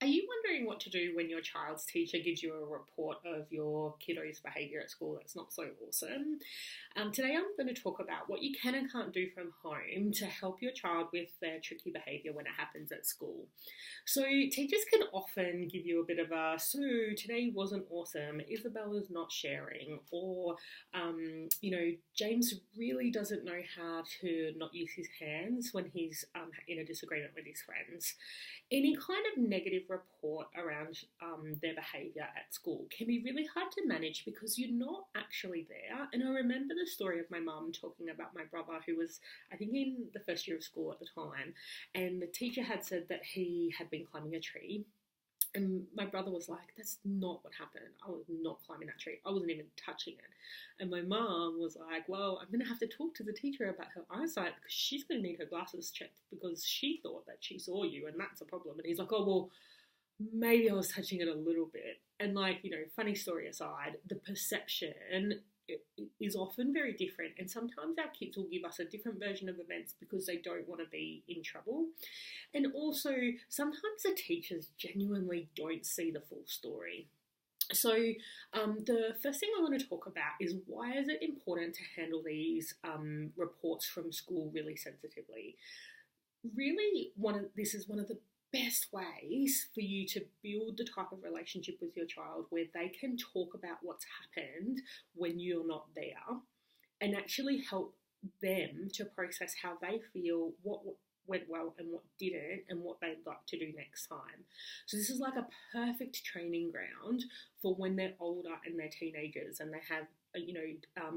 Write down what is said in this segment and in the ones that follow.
Are you wondering what to do when your child's teacher gives you a report of your kiddo's behaviour at school that's not so awesome? Today I'm going to talk about what you can and can't do from home to help your child with their tricky behaviour when it happens at school. So teachers can often give you a bit of a, so today wasn't awesome, Isabella's not sharing, or, James really doesn't know how to not use his hands when he's in a disagreement with his friends. Any kind of negative report around their behaviour at school can be really hard to manage because you're not actually there. And I remember the story of my mum talking about my brother who was, I think, in the first year of school at the time, and the teacher had said that he had been climbing a tree. And my brother was like, that's not what happened. I was not climbing that tree. I wasn't even touching it. And my mum was like, well, I'm going to have to talk to the teacher about her eyesight because she's going to need her glasses checked because she thought that she saw you and that's a problem. And he's like, oh, well, maybe I was touching it a little bit. And funny story aside, the perception is often very different, and sometimes our kids will give us a different version of events because they don't want to be in trouble. And also sometimes the teachers genuinely don't see the full story. So the first thing I want to talk about is, why is it important to handle these reports from school really sensitively? Really, this is one of the best ways for you to build the type of relationship with your child where they can talk about what's happened when you're not there and actually help them to process how they feel, what went well and what didn't, and what they'd like to do next time. So this is like a perfect training ground for when they're older and they're teenagers and they have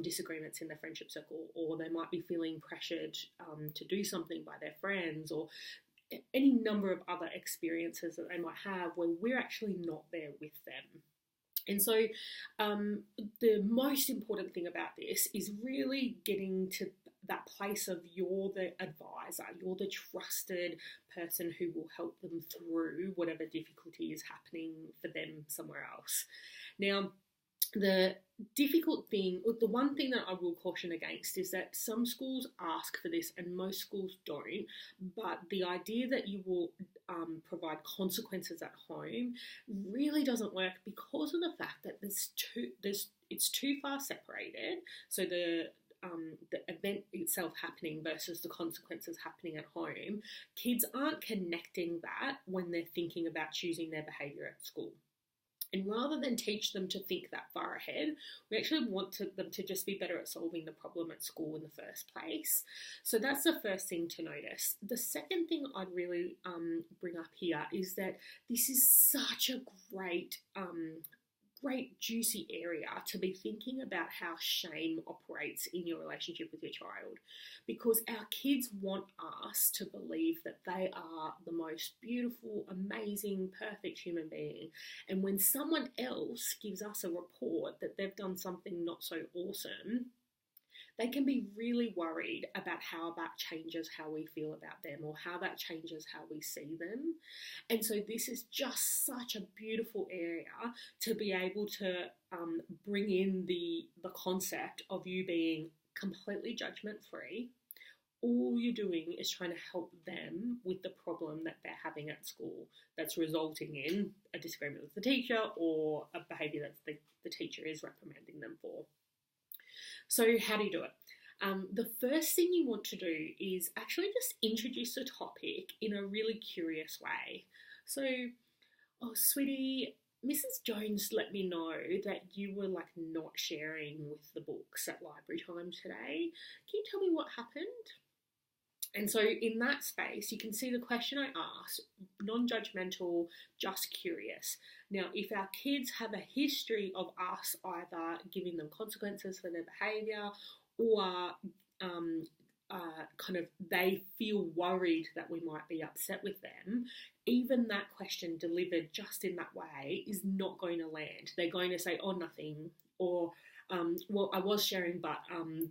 disagreements in the friendship circle, or they might be feeling pressured to do something by their friends, or any number of other experiences that they might have where we're actually not there with them. And so the most important thing about this is really getting to that place of you're the advisor, you're the trusted person who will help them through whatever difficulty is happening for them somewhere else. Now, the difficult thing, the one thing that I will caution against, is that some schools ask for this and most schools don't, but the idea that you will provide consequences at home really doesn't work because of the fact that it's too far separated. So the event itself happening versus the consequences happening at home, kids aren't connecting that when they're thinking about choosing their behaviour at school. And rather than teach them to think that far ahead, we actually want them to just be better at solving the problem at school in the first place. So that's the first thing to notice. The second thing I'd really bring up here is that this is such a great juicy area to be thinking about how shame operates in your relationship with your child, because our kids want us to believe that they are the most beautiful, amazing, perfect human being. And when someone else gives us a report that they've done something not so awesome, they can be really worried about how that changes how we feel about them, or how that changes how we see them. And so this is just such a beautiful area to be able to bring in the concept of you being completely judgment-free. All you're doing is trying to help them with the problem that they're having at school that's resulting in a disagreement with the teacher or a behaviour that the teacher is reprimanding them for. So how do you do it? The first thing you want to do is actually just introduce the topic in a really curious way. So, oh, sweetie, Mrs. Jones let me know that you were not sharing with the books at library time today. Can you tell me what happened? And so in that space, you can see the question I asked, non-judgmental, just curious. Now, if our kids have a history of us either giving them consequences for their behaviour, or they feel worried that we might be upset with them, even that question delivered just in that way is not going to land. They're going to say, oh, nothing, or well, I was sharing, but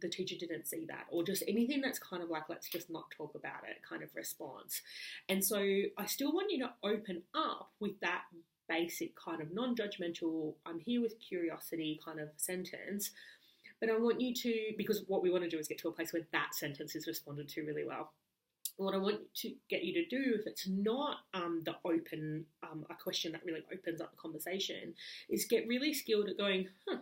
the teacher didn't see that, or just anything that's kind of let's just not talk about it kind of response. And so I still want you to open up with that basic kind of non-judgmental, I'm here with curiosity kind of sentence. But I want you to, because what we want to do is get to a place where that sentence is responded to really well. what I want to get you to do, if it's not a question that really opens up the conversation, is get really skilled at going, I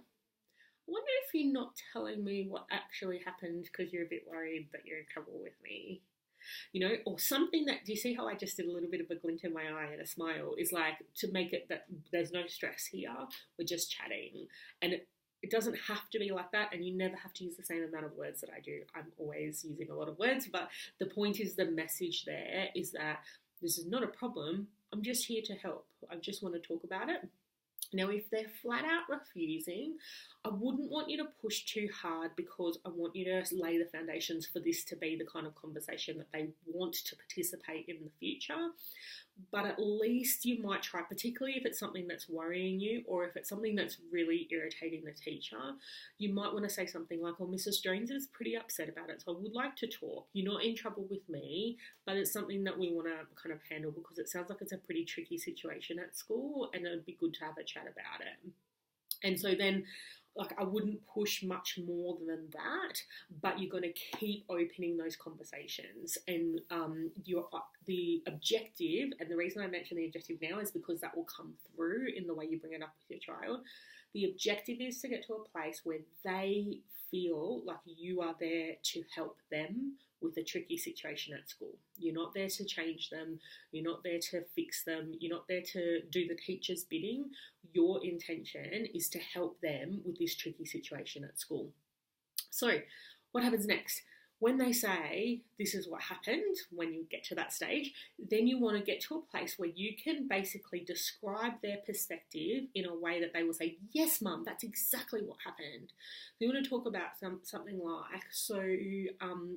wonder if you're not telling me what actually happened because you're a bit worried that you're in trouble with me. Or something that, do you see how I just did a little bit of a glint in my eye and a smile? Is like to make it that there's no stress here, we're just chatting. And it doesn't have to be like that, and you never have to use the same amount of words that I do. I'm always using a lot of words, but the point is, the message there is that this is not a problem. I'm just here to help. I just want to talk about it. Now, if they're flat out refusing, I wouldn't want you to push too hard, because I want you to lay the foundations for this to be the kind of conversation that they want to participate in the future. But at least you might try, particularly if it's something that's worrying you, or if it's something that's really irritating the teacher, you might want to say something like, Mrs. Jones is pretty upset about it, so I would like to talk. You're not in trouble with me, but it's something that we want to kind of handle, because it sounds like it's a pretty tricky situation at school, and it would be good to have a chat about it. And so then, I wouldn't push much more than that, but you're going to keep opening those conversations. And the objective, and the reason I mention the objective now is because that will come through in the way you bring it up with your child. The objective is to get to a place where they feel like you are there to help them with a tricky situation at school. You're not there to change them. You're not there to fix them. You're not there to do the teacher's bidding. Your intention is to help them with this tricky situation at school. So what happens next? When they say, this is what happened, when you get to that stage, then you want to get to a place where you can basically describe their perspective in a way that they will say, yes, Mum, that's exactly what happened. So you want to talk about something like,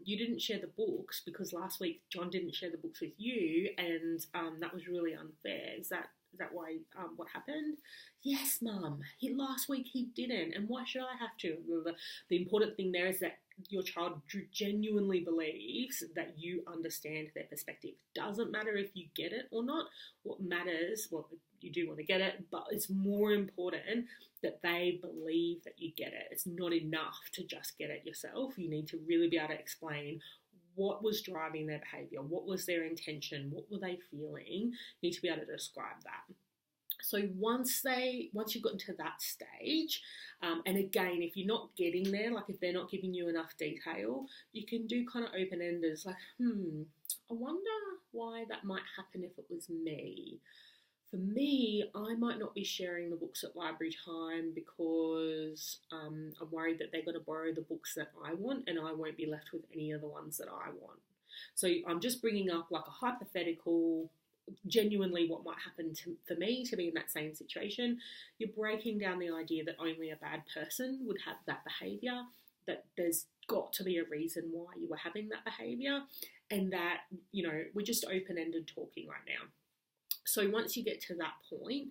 you didn't share the books because last week John didn't share the books with you, and that was really unfair. Is that why what happened? Yes, Mum. Last week he didn't, and why should I have to? The important thing there is that your child genuinely believes that you understand their perspective. Doesn't matter if you get it or not. What matters, you do want to get it, but it's more important that they believe that you get it. It's not enough to just get it yourself. You need to really be able to explain what was driving their behaviour, what was their intention, what were they feeling. You need to be able to describe that. So once you've gotten to that stage, and again, if you're not getting there, like if they're not giving you enough detail, you can do kind of open-enders like, I wonder why that might happen if it was me. For me, I might not be sharing the books at library time because I'm worried that they're going to borrow the books that I want, and I won't be left with any of the ones that I want. So I'm just bringing up like a hypothetical, genuinely what might happen for me to be in that same situation. You're breaking down the idea that only a bad person would have that behaviour, that there's got to be a reason why you were having that behaviour, and that, we're just open-ended talking right now. So once you get to that point,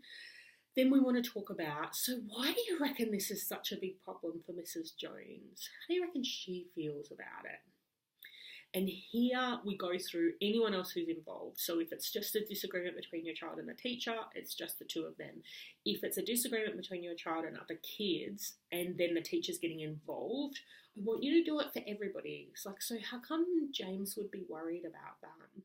then we want to talk about, so why do you reckon this is such a big problem for Mrs. Jones? How do you reckon she feels about it? And here we go through anyone else who's involved. So if it's just a disagreement between your child and the teacher, it's just the two of them. If it's a disagreement between your child and other kids, and then the teacher's getting involved, I want you to do it for everybody. It's like, so how come James would be worried about that?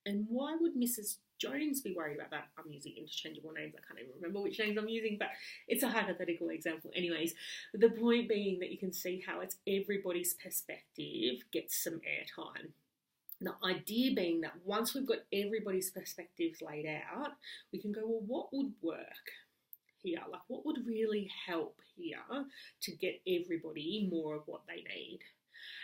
And why would Mrs. Jones be worried about that? I'm using interchangeable names. I can't even remember which names I'm using, but it's a hypothetical example. Anyways, the point being that you can see how it's everybody's perspective gets some airtime. The idea being that once we've got everybody's perspectives laid out, we can go, well, what would work here? Like, what would really help here to get everybody more of what they need?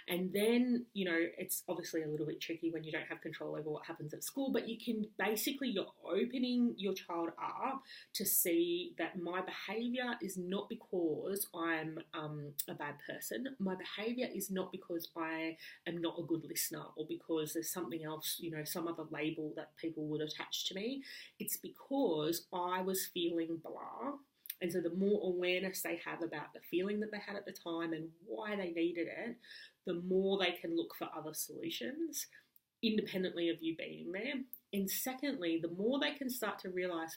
And then, it's obviously a little bit tricky when you don't have control over what happens at school, but you're opening your child up to see that my behaviour is not because I'm a bad person. My behaviour is not because I am not a good listener, or because there's something else, some other label that people would attach to me. It's because I was feeling blah. And so the more awareness they have about the feeling that they had at the time and why they needed it, the more they can look for other solutions independently of you being there. And secondly, the more they can start to realise,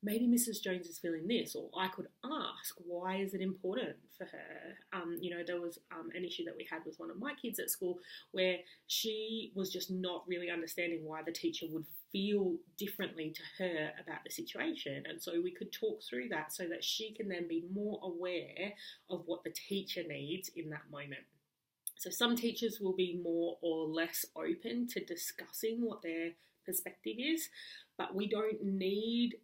maybe Mrs. Jones is feeling this, or I could ask, why is it important for her? There was an issue that we had with one of my kids at school where she was just not really understanding why the teacher would feel differently to her about the situation. And so we could talk through that so that she can then be more aware of what the teacher needs in that moment. So some teachers will be more or less open to discussing what their perspective is, but we don't need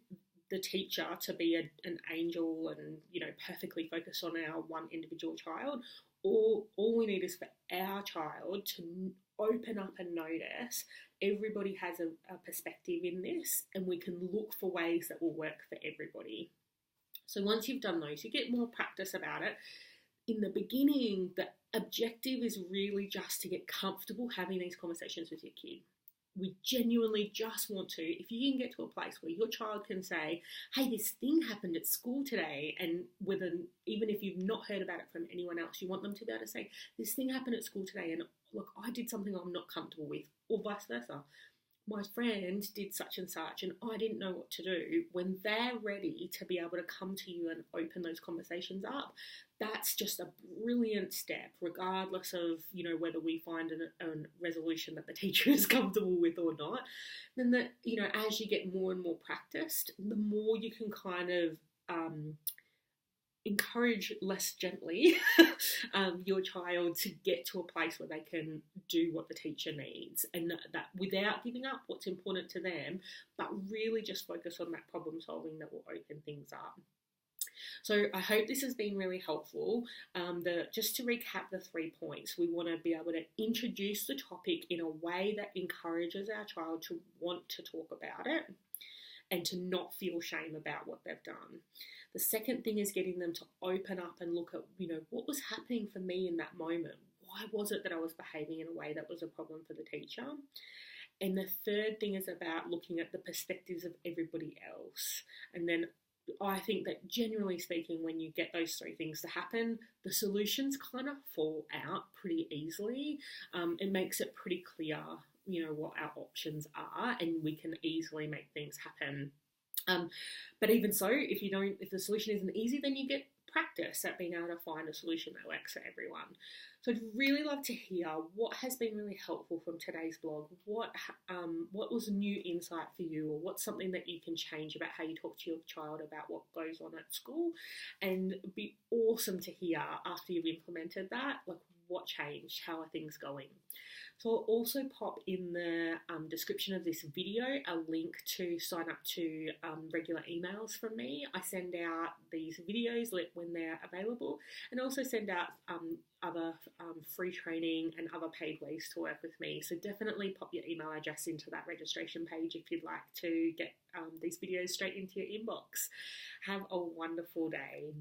the teacher to be an angel and, perfectly focused on our one individual child. All we need is for our child to open up and notice everybody has a perspective in this, and we can look for ways that will work for everybody. So once you've done those, you get more practice about it. In the beginning, the objective is really just to get comfortable having these conversations with your kid. We genuinely just want to, if you can get to a place where your child can say, hey, this thing happened at school today, and even if you've not heard about it from anyone else, you want them to be able to say, this thing happened at school today, and look, I did something I'm not comfortable with, or vice versa. My friend did such and such and I didn't know what to do. When they're ready to be able to come to you and open those conversations up, that's just a brilliant step, regardless of, whether we find a resolution that the teacher is comfortable with or not. Then that, as you get more and more practiced, the more you can kind of encourage less gently your child to get to a place where they can do what the teacher needs, and that without giving up what's important to them, but really just focus on that problem solving that will open things up. So I hope this has been really helpful. Just to recap the 3 points, we want to be able to introduce the topic in a way that encourages our child to want to talk about it and to not feel shame about what they've done. The second thing is getting them to open up and look at, what was happening for me in that moment? Why was it that I was behaving in a way that was a problem for the teacher? And the third thing is about looking at the perspectives of everybody else. And then I think that generally speaking, when you get those 3 things to happen, the solutions kind of fall out pretty easily. It makes it pretty clear, what our options are, and we can easily make things happen. But even so, if the solution isn't easy, then you get practice at being able to find a solution that works for everyone. So I'd really love to hear what has been really helpful from today's blog. What was a new insight for you, or what's something that you can change about how you talk to your child about what goes on at school? And it'd be awesome to hear after you've implemented that, like what changed, how are things going? So I'll also pop in the description of this video a link to sign up to regular emails from me. I send out these videos when they're available, and also send out other free training and other paid ways to work with me. So definitely pop your email address into that registration page if you'd like to get these videos straight into your inbox. Have a wonderful day.